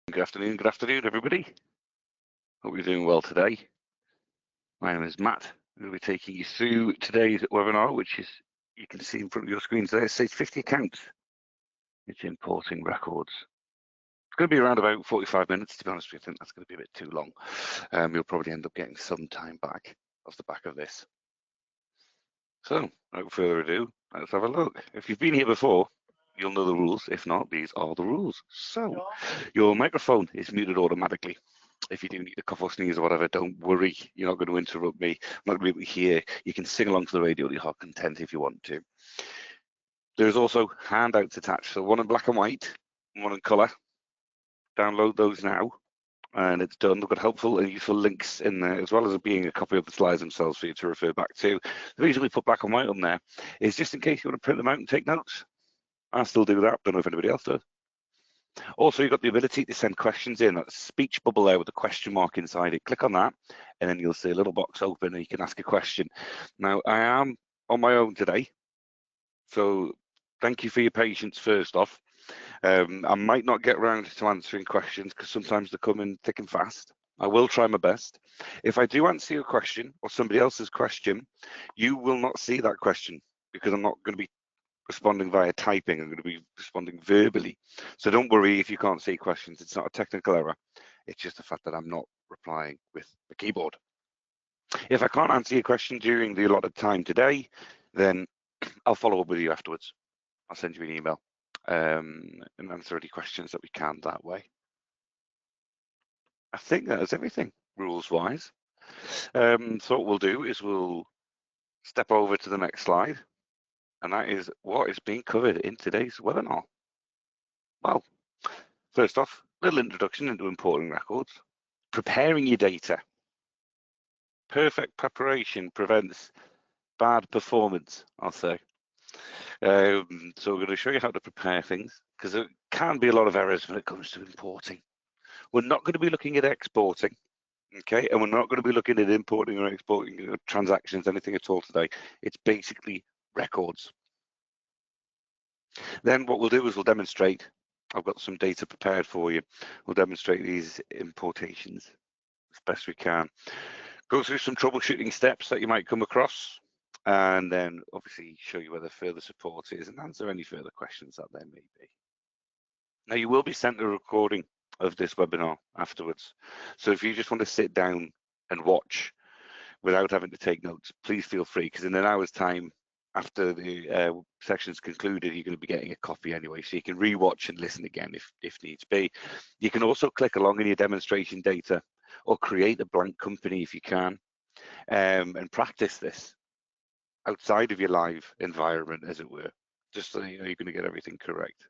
Good afternoon, everybody. Hope you're doing well today. My name is Matt. I'm going to be taking you through today's webinar, which is, you can see in front of your screens there, it says 50 accounts. It's importing records. It's going to be around about 45 minutes, to be honest with you. I think that's going to be a bit too long. You'll probably end up getting some time back off the back of this. So, without further ado, let's have a look. If you've been here before, you'll know the rules. If not, these are the rules. So, your microphone is muted automatically. If you do need to cough or sneeze or whatever, don't worry. You're not going to interrupt me. I'm not going to be able to hear. You can sing along to the radio your heart content if you want to. There's also handouts attached. So one in black and white, one in colour. Download those now. And it's done. They've got helpful and useful links in there, as well as being a copy of the slides themselves for you to refer back to. The reason we put black and white on there is just in case you want to print them out and take notes. I still do that. Don't know if anybody else does. Also, you've got the ability to send questions in. That speech bubble there with a question mark inside it. Click on that, and then you'll see a little box open, and you can ask a question. Now, I am on my own today, so thank you for your patience first off. I might not get around to answering questions because sometimes they come in thick and fast. I will try my best. If I do answer your question or somebody else's question, you will not see that question because I'm not going to be responding via typing. I'm going to be responding verbally. So don't worry if you can't see questions. It's not a technical error. It's just the fact that I'm not replying with the keyboard. If I can't answer your question during the allotted time today, then I'll follow up with you afterwards. I'll send you an email and answer any questions that we can that way. I think that is everything rules-wise. So what we'll do is we'll step over to the next slide, and that is what is being covered in today's webinar. Well, first off, a little introduction into importing records. Preparing your data. Perfect preparation prevents bad performance, I'll say. So we're going to show you how to prepare things, because there can be a lot of errors when it comes to importing. We're not going to be looking at exporting, okay? And we're not going to be looking at importing or exporting transactions, anything at all today. It's basically records. Then what we'll do is we'll demonstrate. I've got some data prepared for you. We'll demonstrate these importations as best we can. Go through some troubleshooting steps that you might come across, and then obviously show you where the further support is and answer any further questions that there may be. Now, you will be sent a recording of this webinar afterwards. So if you just want to sit down and watch without having to take notes, please feel free, because in an hour's time, after the section's concluded, you're going to be getting a copy anyway, so you can rewatch and listen again if needs be. You can also click along in your demonstration data or create a blank company if you can, and practice this outside of your live environment, as it were, just so you know you're going to get everything correct.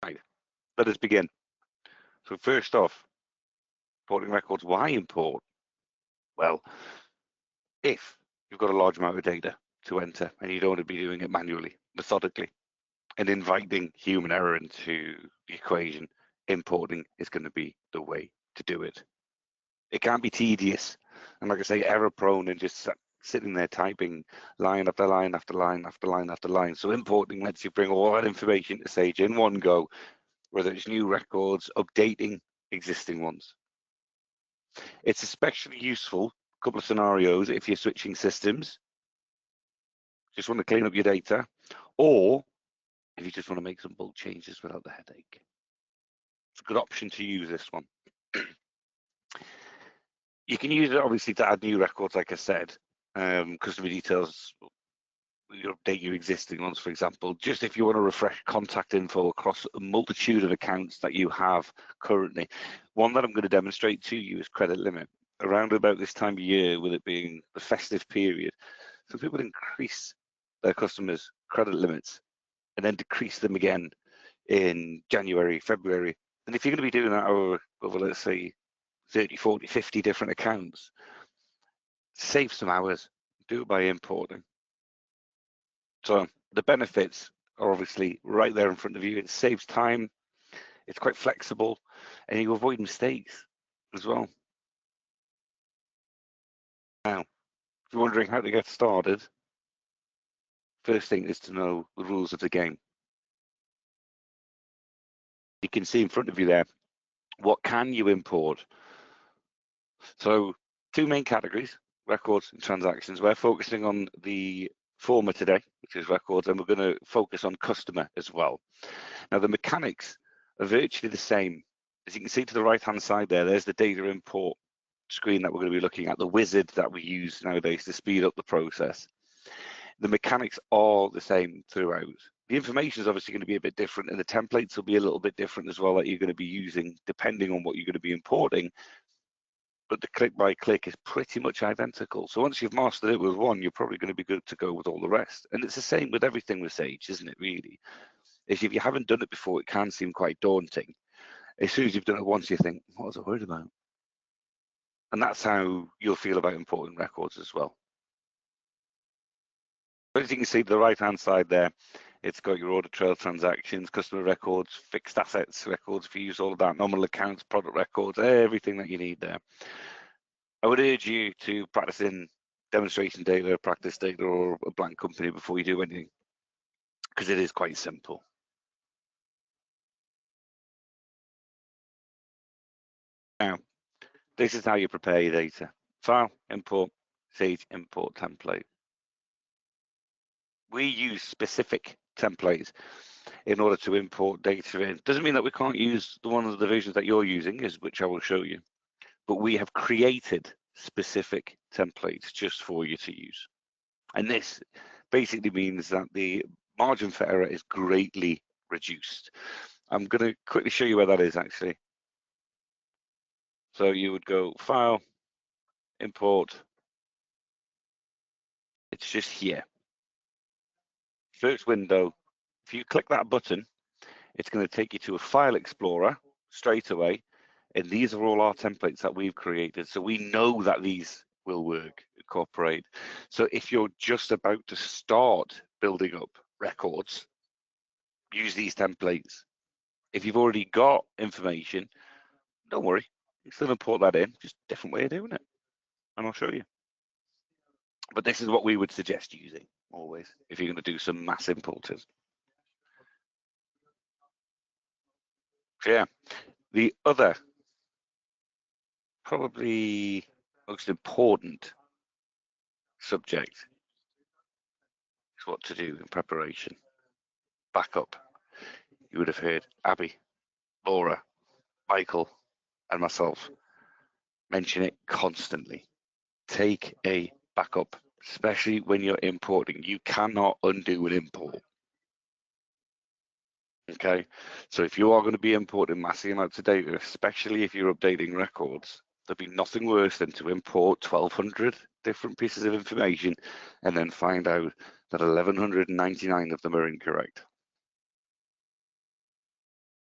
Right, let us begin. So first off, importing records. Why import? Well, if you've got a large amount of data to enter and you don't want to be doing it manually, methodically, and inviting human error into the equation, importing is going to be the way to do it. It can be tedious and, like I say, error prone and just sitting there typing line after line after line after line after line. So importing lets you bring all that information to Sage in one go, whether it's new records, updating existing ones. It's especially useful, a couple of scenarios, if you're switching systems, just want to clean up your data, or if you just want to make some bulk changes without the headache. It's a good option to use this one. You can use it obviously to add new records, like I said, customer details, you update your existing ones, for example, just if you want to refresh contact info across a multitude of accounts that you have currently. One that I'm going to demonstrate to you is credit limit. Around about this time of year, with it being the festive period, some people increase their customers' credit limits and then decrease them again in January, February. And if you're going to be doing that over let's say, 30, 40, 50 different accounts, save some hours, do it by importing. So the benefits are obviously right there in front of you. It saves time, it's quite flexible, and you avoid mistakes as well. Now, if you're wondering how to get started, first thing is to know the rules of the game. You can see in front of you there, what can you import? So 2 main categories, records and transactions. We're focusing on the former today, which is records, and we're going to focus on customer as well. Now, the mechanics are virtually the same. As you can see to the right-hand side there, there's the data import screen that we're going to be looking at, the wizard that we use nowadays to speed up the process. The mechanics are the same throughout. The information is obviously going to be a bit different, and the templates will be a little bit different as well that you're going to be using depending on what you're going to be importing. But the click by click is pretty much identical. So once you've mastered it with one, you're probably going to be good to go with all the rest. And it's the same with everything with Sage, isn't it, really? If you haven't done it before, it can seem quite daunting. As soon as you've done it once, you think, what was I worried about? And that's how you'll feel about importing records as well. But as you can see to the right-hand side there, it's got your order trail transactions, customer records, fixed assets records if you use all of that, nominal accounts, product records, everything that you need there. I would urge you to practice in demonstration data, practice data, or a blank company before you do anything, because it is quite simple. Now, this is how you prepare your data. File, import, Sage import template. We use specific templates in order to import data in. Doesn't mean that we can't use one of the versions that you're using, which I will show you, but we have created specific templates just for you to use. And this basically means that the margin for error is greatly reduced. I'm going to quickly show you where that is actually. So you would go File, Import. It's just here. First window. If you click that button, it's going to take you to a file explorer straight away. And these are all our templates that we've created. So we know that these will work, incorporate. So if you're just about to start building up records, use these templates. If you've already got information, don't worry, you still import that in, just a different way of doing it. And I'll show you. But this is what we would suggest using always if you're going to do some mass importing. So yeah, the other, probably most important subject is what to do in preparation. Backup. You would have heard Abby, Laura, Michael, and myself mention it constantly. Take a backup, especially when you're importing. You cannot undo an import. Okay, so if you are going to be importing massive amounts of data, especially if you're updating records, there'd be nothing worse than to import 1,200 different pieces of information and then find out that 1,199 of them are incorrect.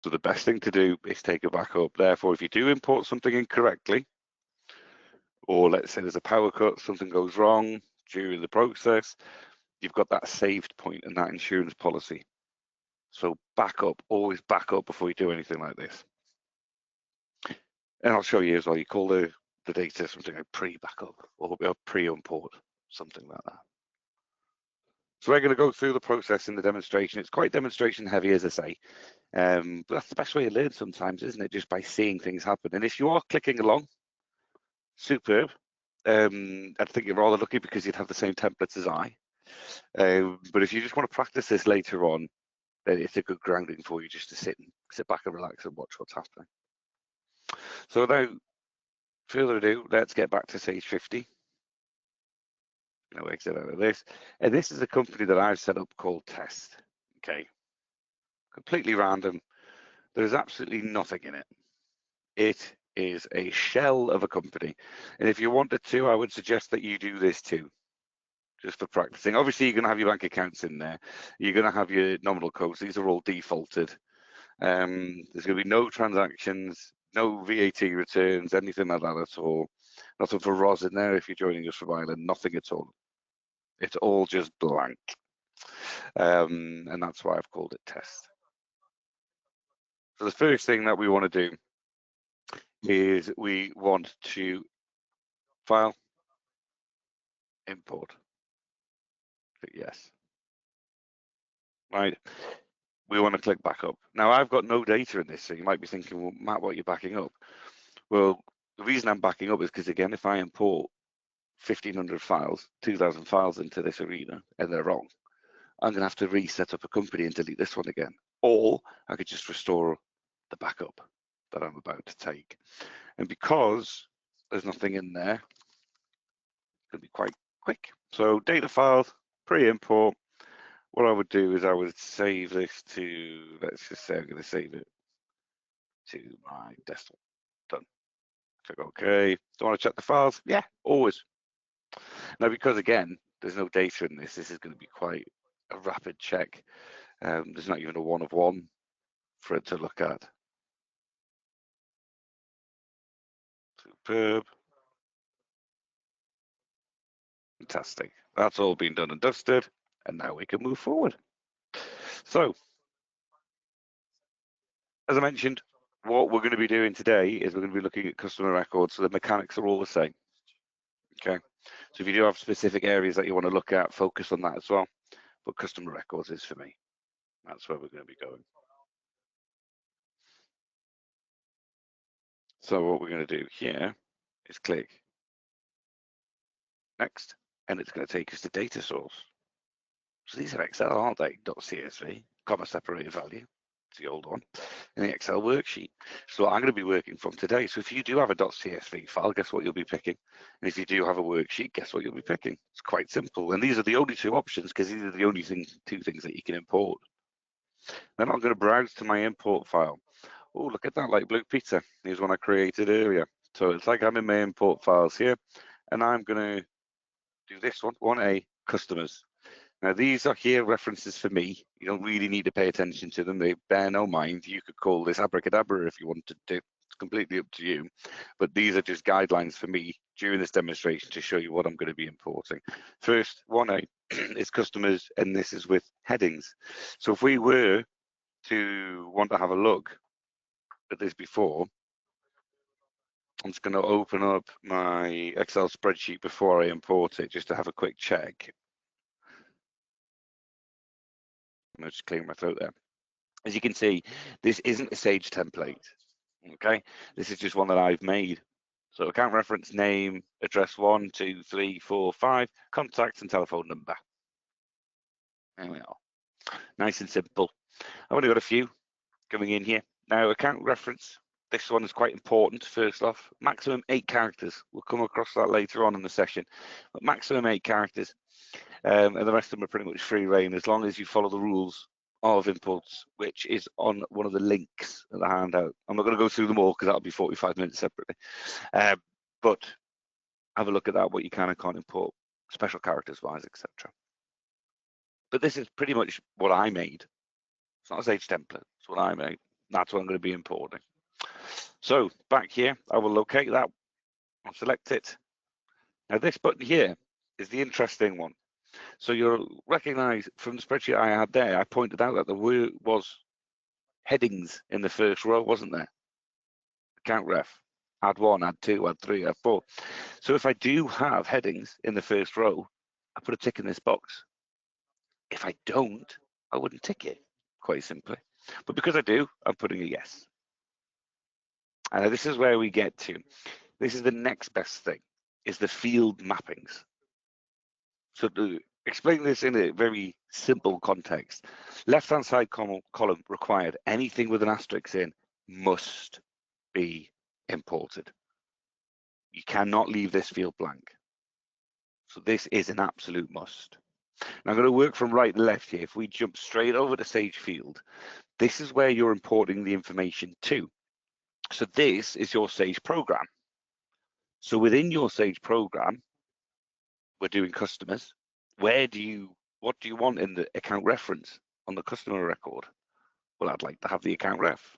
So the best thing to do is take a backup. Therefore, if you do import something incorrectly, or let's say there's a power cut, something goes wrong during the process, you've got that saved point and that insurance policy. So back up, always back up before you do anything like this. And I'll show you as well, you call the data something like pre-backup or pre-import, something like that. So we're going to go through the process in the demonstration. It's quite demonstration heavy, as I say, but that's the best way to learn sometimes, isn't it? Just by seeing things happen. And if you are clicking along, superb. I think you're rather lucky because you'd have the same templates as I. But if you just want to practice this later on, then it's a good grounding for you just to sit back and relax and watch what's happening. So without further ado, let's get back to Sage 50. No exit out of this. And this is a company that I've set up called Test. Okay. Completely random. There's absolutely nothing in it. It is a shell of a company. And if you wanted to, I would suggest that you do this too, just for practicing. Obviously, you're going to have your bank accounts in there. You're going to have your nominal codes. These are all defaulted. There's going to be no transactions, no VAT returns, anything like that at all. Nothing for ROS in there if you're joining us from Ireland, nothing at all. It's all just blank. And that's why I've called it Test. So the first thing that we want to do is we want to file, import. Click yes. Right. we want to click back up. Now, I've got no data in this, so you might be thinking, well, Matt, what are you backing up? Well, the reason I'm backing up is because, again, if I import 1,500 files, 2,000 files into this arena, and they're wrong, I'm going to have to reset up a company and delete this one again. Or I could just restore the backup that I'm about to take. And because there's nothing in there, it's going to be quite quick. So data files, pre-import. What I would do is I would save this to, let's just say I'm going to save it to my desktop. Done. Click OK. Don't want to check the files? Yeah, always. Now, because again, there's no data in this, this is going to be quite a rapid check. There's not even a one of one for it to look at. Superb. Fantastic. That's all been done and dusted, and now we can move forward. So, as I mentioned, what we're going to be doing today is we're going to be looking at customer records, so the mechanics are all the same. Okay, so if you do have specific areas that you want to look at, focus on that as well. But customer records is for me. That's where we're going to be going. So what we're going to do here is click next, and it's going to take us to data source. So these are Excel, aren't they? .csv, comma separated value. It's the old one in the Excel worksheet. So I'm going to be working from today. So if you do have a .csv file, guess what you'll be picking? And if you do have a worksheet, guess what you'll be picking? It's quite simple. And these are the only two options because these are the only two things that you can import. Then I'm going to browse to my import file. Oh, look at that, light blue pizza. Here's one I created earlier. So it's like I'm in my import files here, and I'm going to do this one, 1A, customers. Now, these are here references for me. You don't really need to pay attention to them. They bear no mind. You could call this abracadabra if you wanted to. It's completely up to you. But these are just guidelines for me during this demonstration to show you what I'm going to be importing. First, 1A is customers, and this is with headings. So if we were to want to have a look at this before, I'm just going to open up my Excel spreadsheet before I import it, just to have a quick check. I'm just clearing my throat there. As you can see, this isn't a Sage template, okay? This is just one that I've made. So account reference, name, address 1, 2, 3, 4, 5, contact and telephone number. There we are. Nice and simple. I've only got a few coming in here. Now, account reference, this one is quite important. First off, maximum 8 characters. We'll come across that later on in the session, but maximum 8 characters. And the rest of them are pretty much free reign as long as you follow the rules of imports, which is on one of the links in the handout. I'm not going to go through them all because that'll be 45 minutes separately. But have a look at that, what you can and can't import, special characters wise, etc. But this is pretty much what I made. It's not a Sage template, it's what I made. That's what I'm going to be importing. So back here, I will locate that. I'll select it. Now this button here is the interesting one. So you'll recognize from the spreadsheet I had there, I pointed out that there was headings in the first row, wasn't there? Account ref, add 1, add 2, add 3, add 4. So if I do have headings in the first row, I put a tick in this box. If I don't, I wouldn't tick it, quite simply. But because I do, I'm putting a yes. And this is where we get to. This is the next best thing, is the field mappings. So to explain this in a very simple context, left-hand side column required, anything with an asterisk in must be imported. You cannot leave this field blank. So this is an absolute must. Now I'm going to work from right to left here. If we jump straight over to Sage Field, this is where you're importing the information to. So this is your Sage program. So within your Sage program, we're doing customers. What do you want in the account reference on the customer record? Well, I'd like to have the account ref.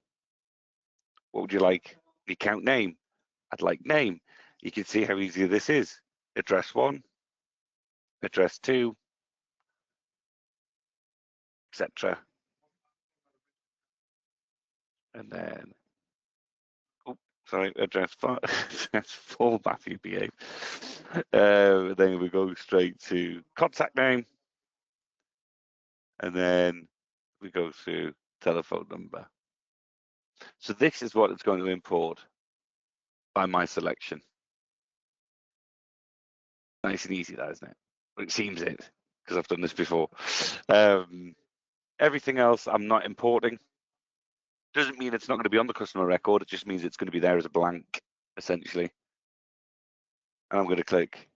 What would you like? The account name. I'd like name. You can see how easy this is. Address 1, address 2, etc. And then, address 5, address 4, Matthew behave. Then we go straight to contact name. And then we go through telephone number. So this is what it's going to import by my selection. Nice and easy, that, isn't it? Well, it seems it, because I've done this before. Everything else I'm not importing. Doesn't mean it's not going to be on the customer record. It just means it's going to be there as a blank, essentially. And I'm going to click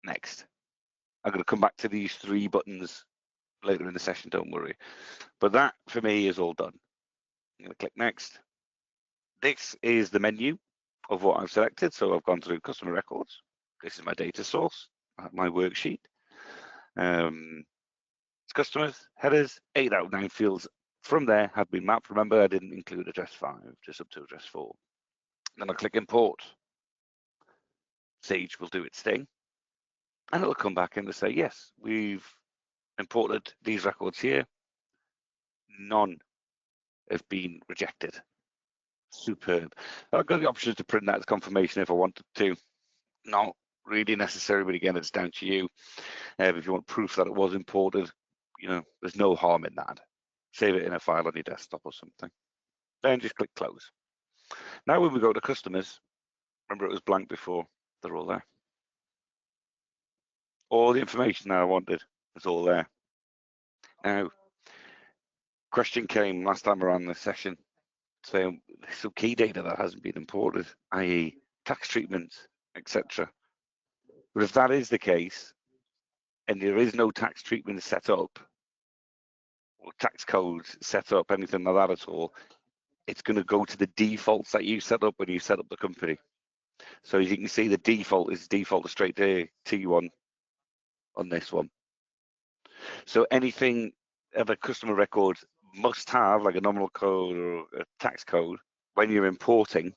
next. I'm going to come back to these 3 buttons later in the session, don't worry. But that, for me, is all done. I'm going to click next. This is the menu of what I've selected. So I've gone through customer records. This is my data source, my worksheet. It's customers, headers, 8 out of 9 fields from there have been mapped. Remember, I didn't include address 5, just up to address 4. Then I'll click import. Sage will do its thing. And it'll come back in to say, yes, we've imported these records here. None have been rejected. Superb. I've got the option to print that as confirmation if I wanted to. Not really necessary, but again, it's down to you. If you want proof that it was imported, there's no harm in that. Save it in a file on your desktop or something. Then just click close. Now when we go to customers, remember it was blank before, they're all there. All the information that I wanted is all there. Now, question came last time around the session saying some key data that hasn't been imported, i.e. tax treatments, etc. But if that is the case, and there is no tax treatment set up, or tax codes set up, anything like that at all, it's going to go to the defaults that you set up when you set up the company. So as you can see, the default is default straight to T1 on this one. So anything of a customer record must have, like a nominal code or a tax code, when you're importing,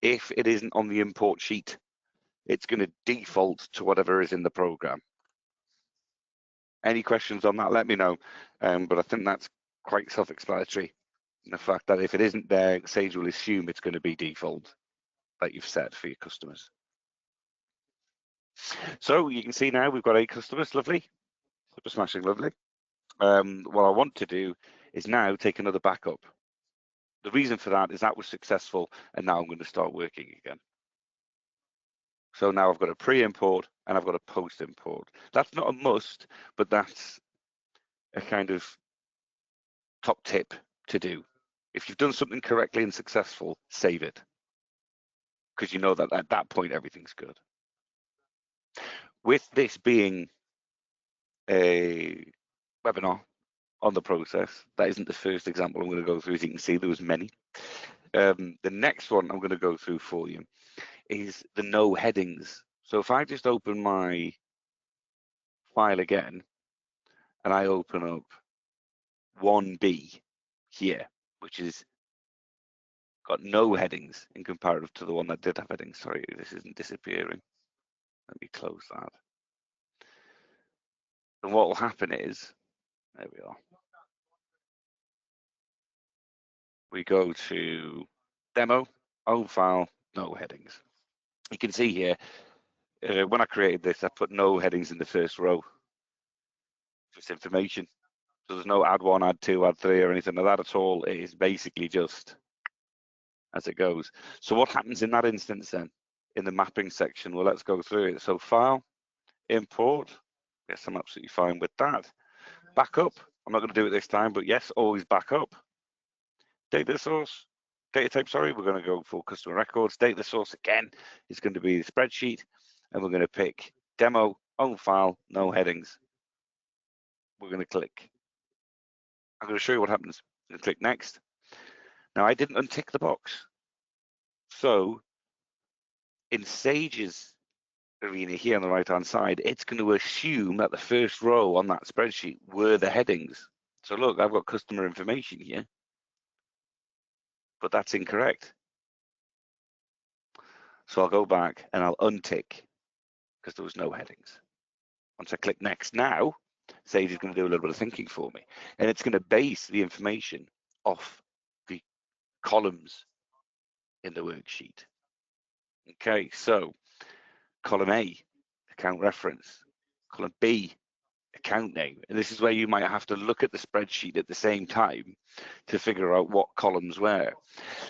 if it isn't on the import sheet, it's going to default to whatever is in the program. Any questions on that, let me know. But I think that's quite self-explanatory. The fact that if it isn't there, Sage will assume it's going to be default that you've set for your customers. So you can see now we've got 8 customers, lovely, super smashing lovely. What I want to do is now take another backup. The reason for that is that was successful, and now I'm going to start working again. So now I've got a pre-import and I've got a post-import. That's not a must, but that's a kind of top tip to do. If you've done something correctly and successful, save it, because you know that at that point everything's good. With this being a webinar on the process, that isn't the first example I'm going to go through. As you can see, there was many. The next one I'm going to go through for you is the no headings. So if I just open my file again and I open up 1B here, which is got no headings in comparative to the one that did have headings. Sorry, this isn't disappearing. Let me close that. And what will happen is, there we are. We go to demo, own file, no headings. You can see here, when I created this, I put no headings in the first row, just information. So there's no add 1, add 2, add 3 or anything like that at all. It is basically just as it goes. So what happens in that instance then, in the mapping section? Well, let's go through it. So file, import, yes, I'm absolutely fine with that. Backup, I'm not going to do it this time, but yes, always backup. Data source, data type, sorry, we're going to go for customer records. Data source again is going to be the spreadsheet, and we're going to pick demo, own file, no headings. We're going to click. I'm going to show you what happens. I'm going to click next. Now I didn't untick the box. So in Sage's arena here on the right hand side, it's going to assume that the first row on that spreadsheet were the headings. So look, I've got customer information here, but that's incorrect. So I'll go back and I'll untick because there was no headings. Once I click next now, Sage is going to do a little bit of thinking for me, and it's going to base the information off the columns in the worksheet. Okay, so column A, account reference, column B, account name. And this is where you might have to look at the spreadsheet at the same time to figure out what columns where.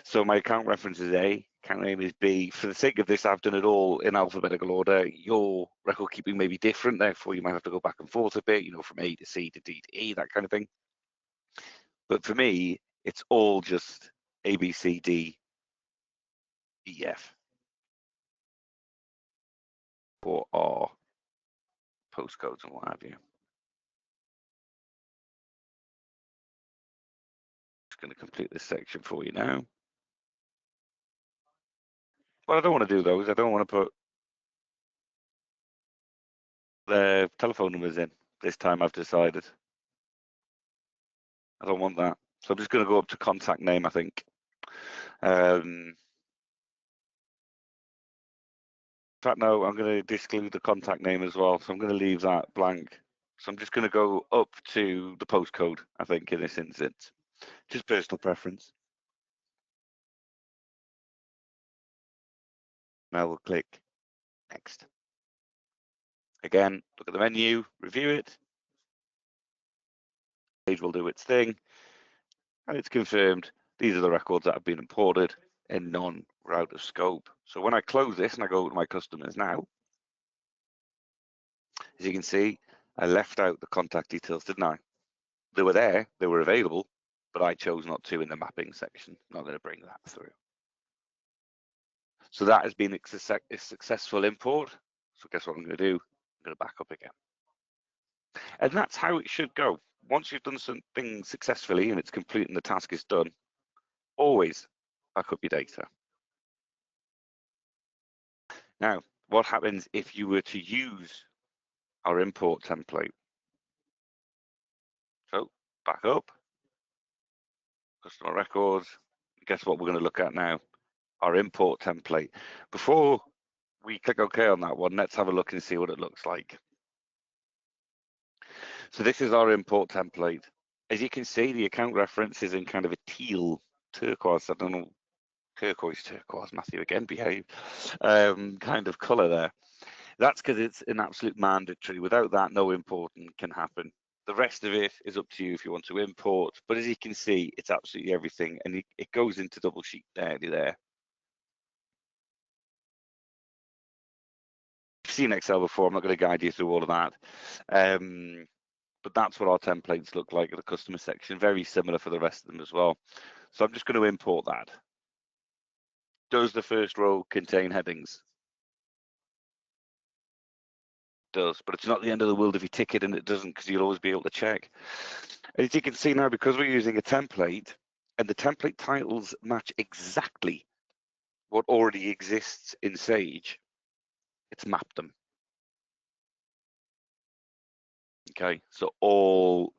So my account reference is A, account name is B. For the sake of this, I've done it all in alphabetical order. Your record keeping may be different, therefore you might have to go back and forth a bit, you know, from A to C to D to E, that kind of thing. But for me, it's all just A, B, C, D, E, F. Or R postcodes and what have you. Just going to complete this section for you now. What I don't want to do though is I don't want to put the telephone numbers in. This time I've decided. I don't want that. So I'm just going to go up to contact name, I think. In fact, no, I'm going to exclude the contact name as well. So I'm going to leave that blank. So I'm just going to go up to the postcode, I think, in this instance. Just personal preference. Now we'll click next. Again, look at the menu, review it. Page will do its thing. And it's confirmed these are the records that have been imported and none were out of scope. So when I close this and I go to my customers now, as you can see, I left out the contact details, didn't I? They were there, they were available, but I chose not to in the mapping section. I'm not going to bring that through. So that has been a successful import. So guess what I'm going to do? I'm going to back up again. And that's how it should go. Once you've done something successfully and it's complete and the task is done, always back up your data. Now, what happens if you were to use our import template? So back up, customer records. Guess what we're going to look at now? Our import template. Before we click OK on that one, let's have a look and see what it looks like. So this is our import template. As you can see, the account reference is in kind of a teal turquoise. I don't know, turquoise, Matthew again, behave, kind of color there. That's because it's an absolute mandatory. Without that, no importing can happen. The rest of it is up to you if you want to import. But as you can see, it's absolutely everything. And it goes into double sheet there. You've seen Excel before. I'm not going to guide you through all of that. But that's what our templates look like at the customer section. Very similar for the rest of them as well. So I'm just going to import that. Does the first row contain headings? It does, but it's not the end of the world if you tick it and it doesn't, because you'll always be able to check. And as you can see now, because we're using a template and the template titles match exactly what already exists in Sage, it's mapped them. Okay, so all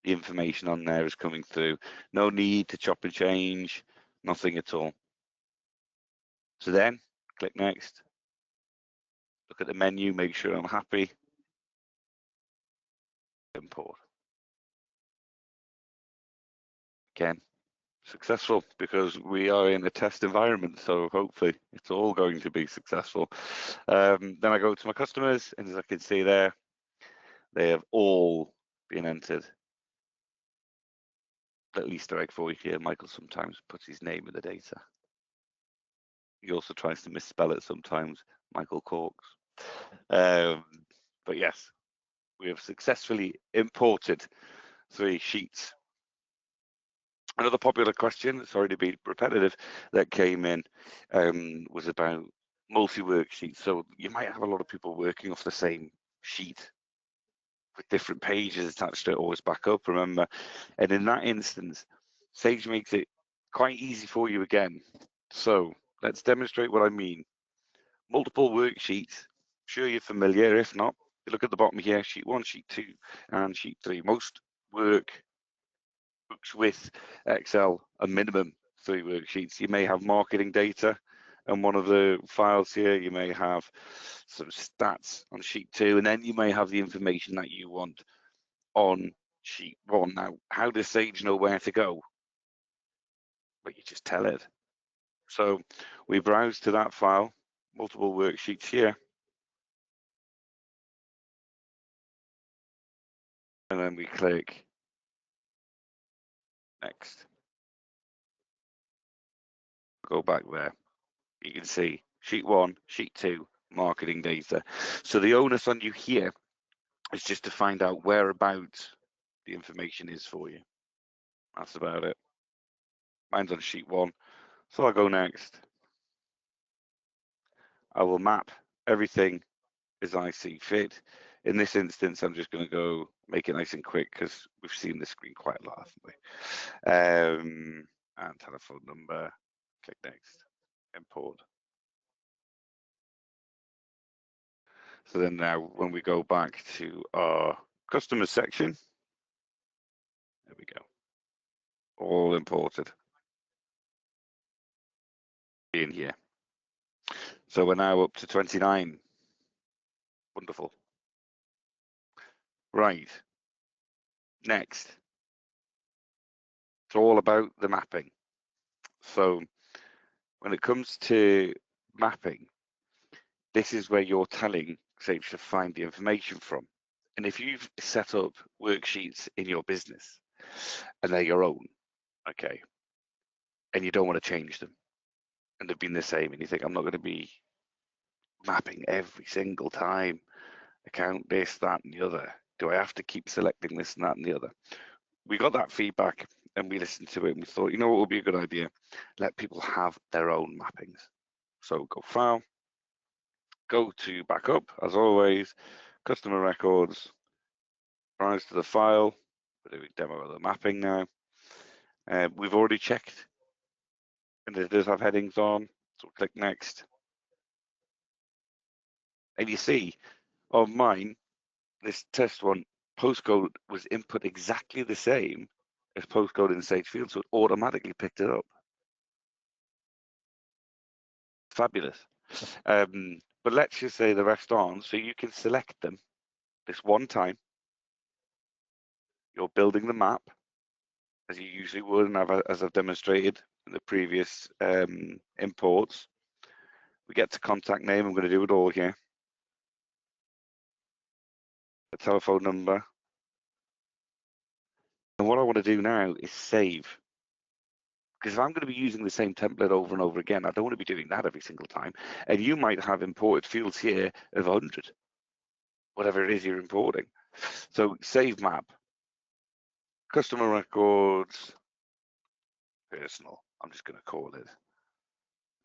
the information on there is coming through. No need to chop and change, nothing at all. So then click next, look at the menu, make sure I'm happy, import. Again, successful because we are in a test environment, so hopefully it's all going to be successful. Then I go to my customers, and as I can see there, they have all been entered. Little Easter egg for you here, Michael sometimes puts his name in the data. He also tries to misspell it sometimes, Michael Corks. But yes, we have successfully imported 3 sheets. Another popular question, sorry to be repetitive, that came in was about multi-worksheets. So you might have a lot of people working off the same sheet with different pages attached to it, always back up, remember. And in that instance, Sage makes it quite easy for you again. So let's demonstrate what I mean. Multiple worksheets, I'm sure you're familiar. If not, you look at the bottom here, sheet 1, sheet 2, and sheet 3. Most workbooks with Excel a minimum 3 worksheets. You may have marketing data and one of the files here, you may have some stats on sheet 2, and then you may have the information that you want on sheet 1. Now, how does Sage know where to go? But you just tell it. So we browse to that file, multiple worksheets here. And then we click next. Go back there. You can see sheet 1, sheet 2, marketing data. So the onus on you here is just to find out whereabouts the information is for you. That's about it. Mine's on sheet 1, so I'll go next. I will map everything as I see fit. In this instance, I'm just going to go make it nice and quick because we've seen the screen quite a lot, haven't we? And telephone number, click next, import. So then now when we go back to our customers section, there we go, all imported in here. So we're now up to 29. Wonderful. Right. Next. It's all about the mapping. So when it comes to mapping, this is where you're telling Sage to find the information from. And if you've set up worksheets in your business and they're your own, okay, and you don't want to change them, and they've been the same, and you think, I'm not going to be mapping every single time, account this, that, and the other. Do I have to keep selecting this and that and the other? We got that feedback and we listened to it and we thought, you know what would be a good idea? Let people have their own mappings. So go File, go to Backup, as always, Customer Records, browse to the file. We're doing demo of the mapping now. We've already checked and it does have headings on, so click Next. And you see, on mine, this test one, postcode was input exactly the same as postcode in Sage Field, so it automatically picked it up. Fabulous. But let's just say the rest aren't, so you can select them this one time. You're building the map as you usually would, and as I've demonstrated in the previous imports. We get to contact name. I'm going to do it all here. The telephone number. And what I want to do now is save. Because if I'm going to be using the same template over and over again, I don't want to be doing that every single time. And you might have imported fields here of 100, whatever it is you're importing. So save map, customer records, personal. I'm just going to call it.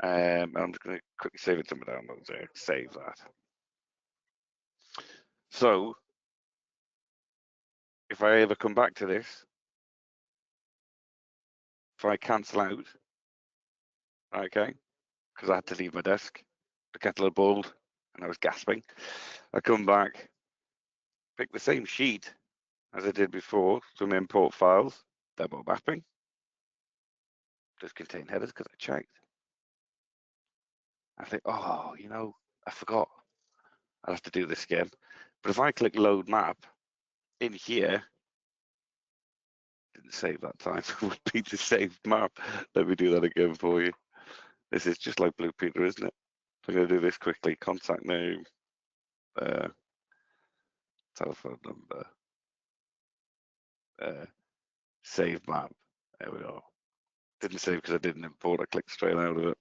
I'm just going to quickly save it to my downloads there. Save that. So if I ever come back to this, if I cancel out, okay, because I had to leave my desk, the kettle had boiled and I was gasping. I come back, pick the same sheet as I did before, some import files, demo mapping, does contain headers because I checked. I think, oh, you know, I forgot. I'll have to do this again. But if I click load map in here, didn't save that time, it would be the saved map. Let me do that again for you. This is just like Blue Peter, isn't it? So I'm going to do this quickly. Contact name, telephone number, save map. There we go. Didn't save because I didn't import. I clicked straight out of it.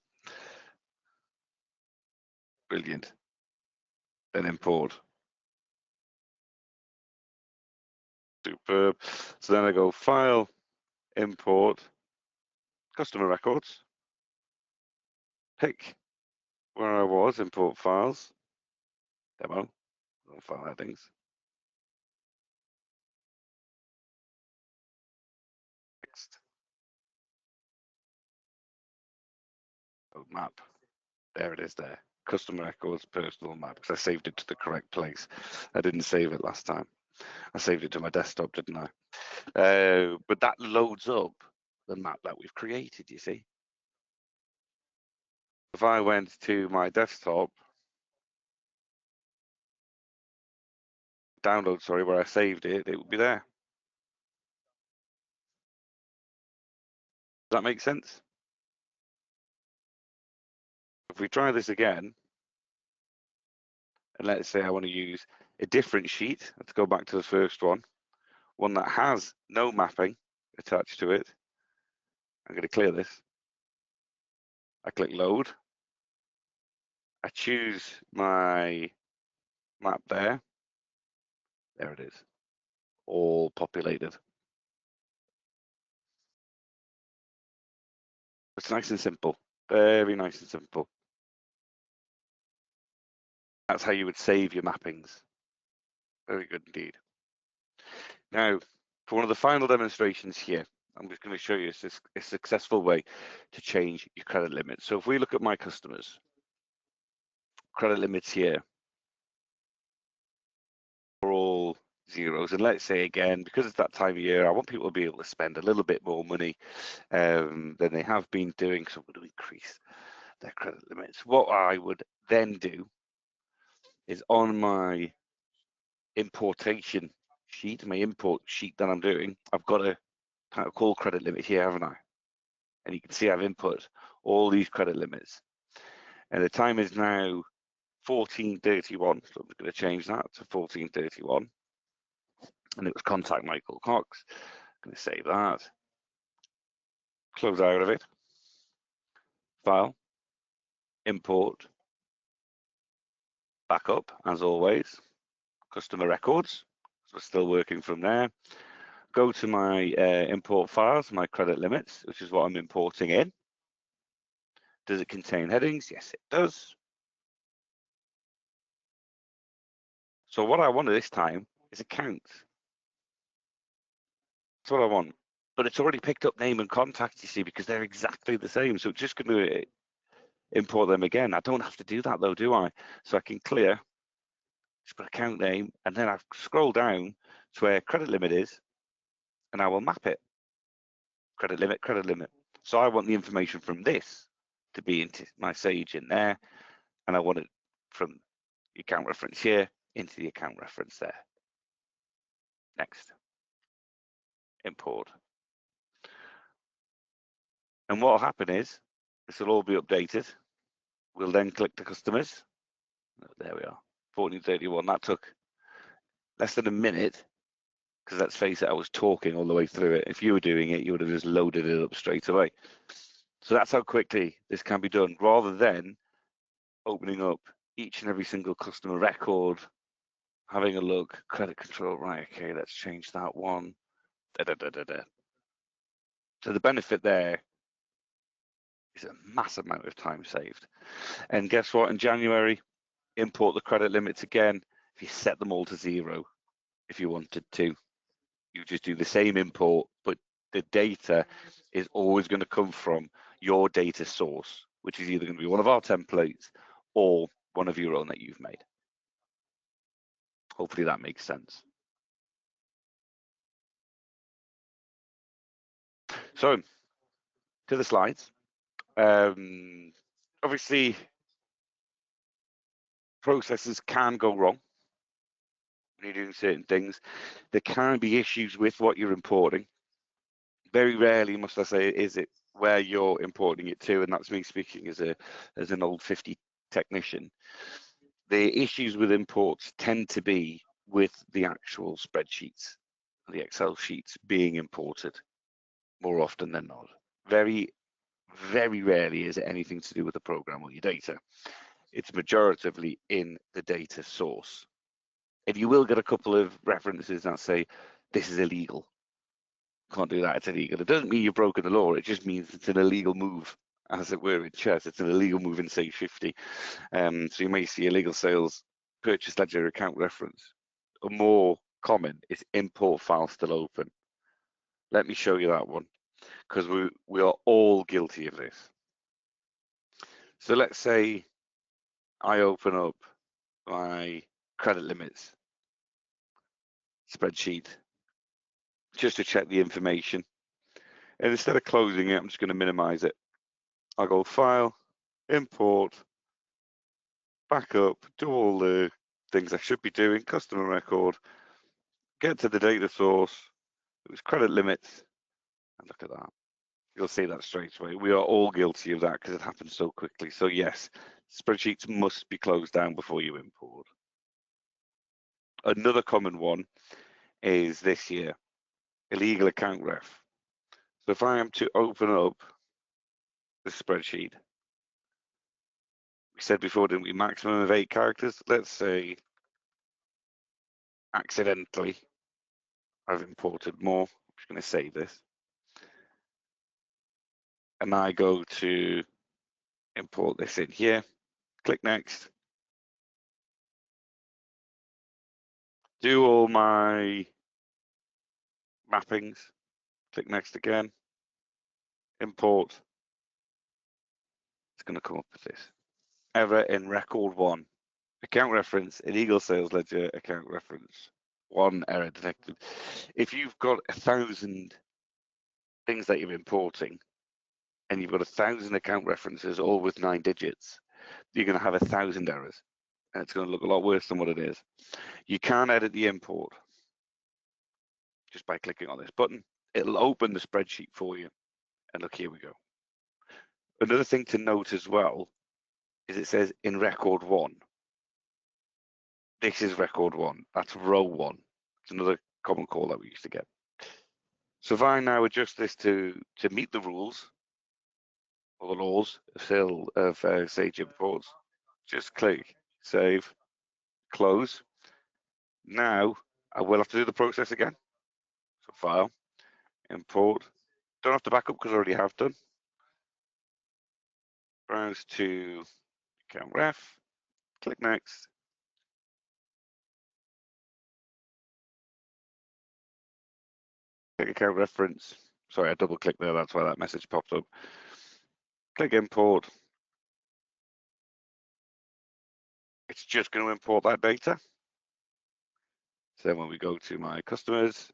Brilliant. Then import. Superb. So then I go File, Import, Customer Records. Pick where I was, Import Files, Demo, File Headings. Next. Oh, map. There it is there. Customer Records, Personal Map, because I saved it to the correct place. I didn't save it last time. I saved it to my desktop, didn't I? But that loads up the map that we've created, you see. If I went to my desktop, download, sorry, where I saved it, it would be there. Does that make sense? If we try this again, and let's say I want to use a different sheet, let's go back to the first one. one that has no mapping attached to it. I'm going to clear this. I click load. I choose my map there. There it is, all populated. It's nice and simple, very nice and simple. That's how you would save your mappings. Very good indeed. Now, for one of the final demonstrations here, I'm just going to show you a successful way to change your credit limit. So if we look at my customers, credit limits here are all zeros. And let's say again, because it's that time of year, I want people to be able to spend a little bit more money than they have been doing. So I'm going to increase their credit limits. What I would then do is on my importation sheet, my import sheet that I'm doing, I've got a kind of call credit limit here, haven't I? And you can see I've input all these credit limits. And the time is now 14:31, so I'm going to change that to 14:31. And it was contact Michael Cox. I'm going to save that. Close out of it. File. Import. Backup, as always. Customer records. So we're still working from there. Go to my import files, my credit limits, which is what I'm importing in. Does it contain headings? Yes, it does. So what I wanted this time is accounts. That's what I want. But it's already picked up name and contact, you see, because they're exactly the same. So it's just going to import them again. I don't have to do that though, do I? So I can clear, just put account name, and then I scroll down to where credit limit is, and I will map it. Credit limit, credit limit. So I want the information from this to be into my Sage in there, and I want it from the account reference here into the account reference there. Next. Import. And what will happen is this will all be updated. We'll then click the customers. There we are, 14:31. That took less than a minute, because let's face it, I was talking all the way through it. If you were doing it, you would have just loaded it up straight away. So that's how quickly this can be done, rather than opening up each and every single customer record, having a look, credit control, right, okay, let's change that one. So the benefit there is a massive amount of time saved. And guess what? In January, import the credit limits again. If you set them all to 0, if you wanted to, you just do the same import, but the data is always going to come from your data source, which is either going to be one of our templates or one of your own that you've made. Hopefully that makes sense. So to the slides. Obviously, processes can go wrong when you're doing certain things. There can be issues with what you're importing. Very rarely, must I say, is it where you're importing it to, and that's me speaking as an old 50 technician. The issues with imports tend to be with the actual spreadsheets, the Excel sheets being imported more often than not. Very, very rarely is it anything to do with the program or your data. It's majoritively in the data source. And you will get a couple of references that say, this is illegal. Can't do that, it's illegal. It doesn't mean you've broken the law, it just means it's an illegal move, as it were in chess. It's an illegal move in Sage 50. So you may see illegal sales, purchase ledger account reference. A more common is import file still open. Let me show you that one, because we are all guilty of this. So let's say I open up my credit limits spreadsheet just to check the information. And instead of closing it, I'm just going to minimize it. I'll go File, Import, Backup, do all the things I should be doing, customer record, get to the data source, it was credit limits, and look at that. You'll see that straight away. We are all guilty of that because it happens so quickly. So yes, spreadsheets must be closed down before you import. Another common one is this here. illegal account ref. So if I am to open up the spreadsheet, we said before, didn't we, maximum of 8 characters? Let's say accidentally I've imported more. I'm just going to save this. And I go to import this in here, click next. Do all my mappings, click next again, import. It's going to come up with this. Error in record 1. Account reference, illegal sales ledger, account reference. 1 error detected. If you've got 1,000 things that you're importing and you've got 1,000 account references all with 9 digits, you're going to have 1,000 errors. And it's going to look a lot worse than what it is. You can edit the import just by clicking on this button. It'll open the spreadsheet for you. And look, here we go. Another thing to note as well is it says in record 1. This is record 1. That's row 1. It's another common call that we used to get. So if I now adjust this to meet the rules or the laws of Sage imports, just click save, close. Now I will have to do the process again. So file, import. Don't have to back up because I already have done. Browse to account ref, click next. Click account reference. Sorry, I double clicked there, that's why that message popped up. Click import. It's just going to import that data. So then when we go to my customers,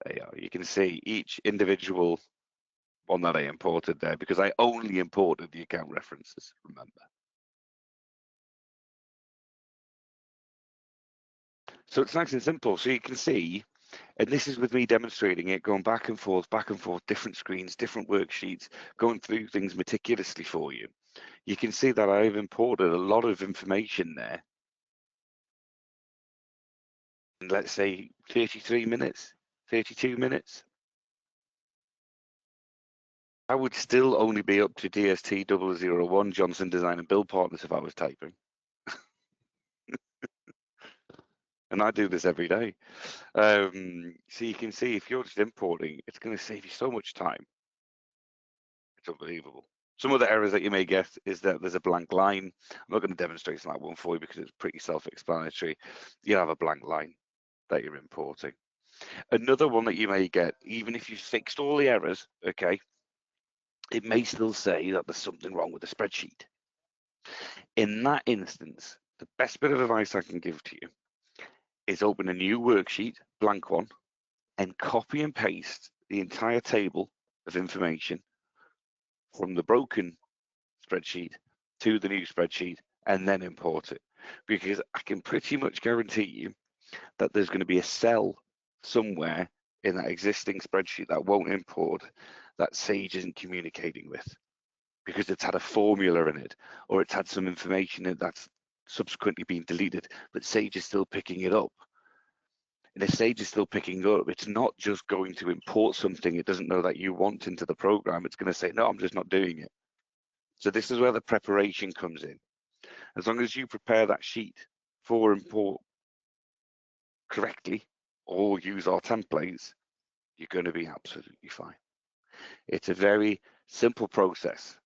there you are. You can see each individual one that I imported there because I only imported the account references, remember. So it's nice and simple. So you can see, and this is with me demonstrating it, going back and forth, different screens, different worksheets, going through things meticulously for you. You can see that I've imported a lot of information there. In, let's say 33 minutes, 32 minutes. I would still only be up to DST 001 Johnson Design and Build Partners if I was typing. And I do this every day. So you can see if you're just importing, it's going to save you so much time. It's unbelievable. Some of the errors that you may get is that there's a blank line. I'm not going to demonstrate that one for you because it's pretty self-explanatory. You have a blank line that you're importing. Another one that you may get, even if you fixed all the errors, okay, it may still say that there's something wrong with the spreadsheet. In that instance, the best bit of advice I can give to you is open a new worksheet, blank one, and copy and paste the entire table of information from the broken spreadsheet to the new spreadsheet and then import it. Because I can pretty much guarantee you that there's going to be a cell somewhere in that existing spreadsheet that won't import that Sage isn't communicating with because it's had a formula in it or it's had some information in it that's subsequently been deleted, but Sage is still picking it up. And if Sage is still picking up, it's not just going to import something it doesn't know that you want into the program. It's going to say, no, I'm just not doing it. So this is where the preparation comes in. As long as you prepare that sheet for import correctly or use our templates, you're going to be absolutely fine. It's a very simple process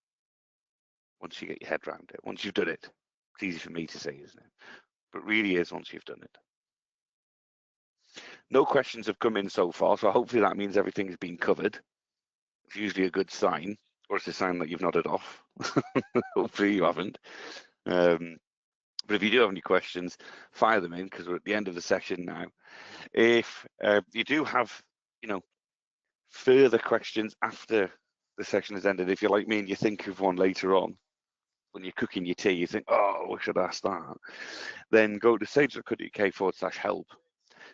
once you get your head around it. Once you've done it, it's easy for me to say, isn't it? But it really is once you've done it. No questions have come in so far, so hopefully that means everything's been covered. It's usually a good sign, or it's a sign that you've nodded off. Hopefully you haven't. But if you do have any questions, fire them in because we're at the end of the session now. If you do have, further questions after the session has ended, if you're like me and you think of one later on, when you're cooking your tea, you think, oh, we should ask that. Then go to sage.co.uk/help,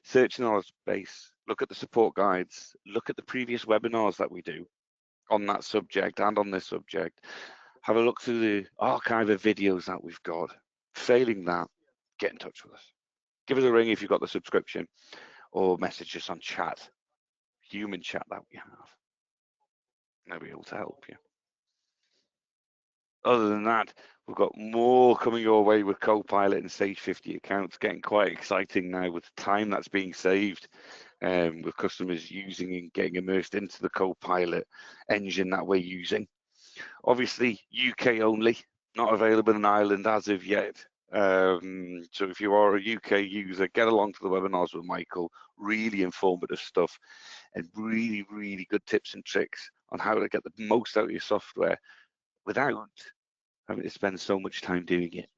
search in our space, look at the support guides, look at the previous webinars that we do on that subject and on this subject. Have a look through the archive of videos that we've got. Failing that, get in touch with us. Give us a ring if you've got the subscription or message us on chat human chat that we have. They'll be able to help you. Other than that, we've got more coming your way with Copilot and Sage 50 accounts. Getting quite exciting now with the time that's being saved, with customers using and getting immersed into the Copilot engine that we're using. Obviously, UK only, not available in Ireland as of yet. So if you are a UK user, get along to the webinars with Michael. Really informative stuff and really, really good tips and tricks on how to get the most out of your software without having to spend so much time doing it.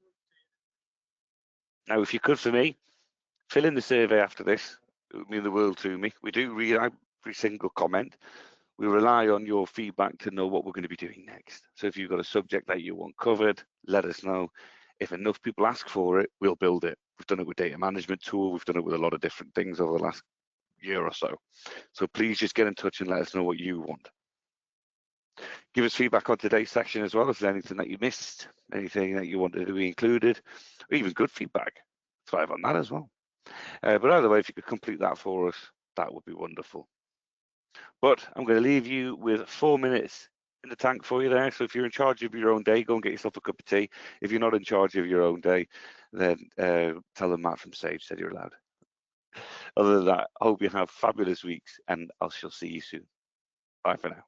Now, if you could, for me, fill in the survey after this. It would mean the world to me. We do read every single comment. We rely on your feedback to know what we're going to be doing next. So if you've got a subject that you want covered, let us know. If enough people ask for it, we'll build it. We've done it with data management tool. We've done it with a lot of different things over the last year or so. So please just get in touch and let us know what you want. Give us feedback on today's section as well. If there's anything that you missed, anything that you wanted to be included, or even good feedback, thrive on that as well. But either way, if you could complete that for us, that would be wonderful. But I'm going to leave you with 4 minutes in the tank for you there. So if you're in charge of your own day, go and get yourself a cup of tea. If you're not in charge of your own day, then tell them Matt from Sage said you're allowed. Other than that, I hope you have fabulous weeks, and I shall see you soon. Bye for now.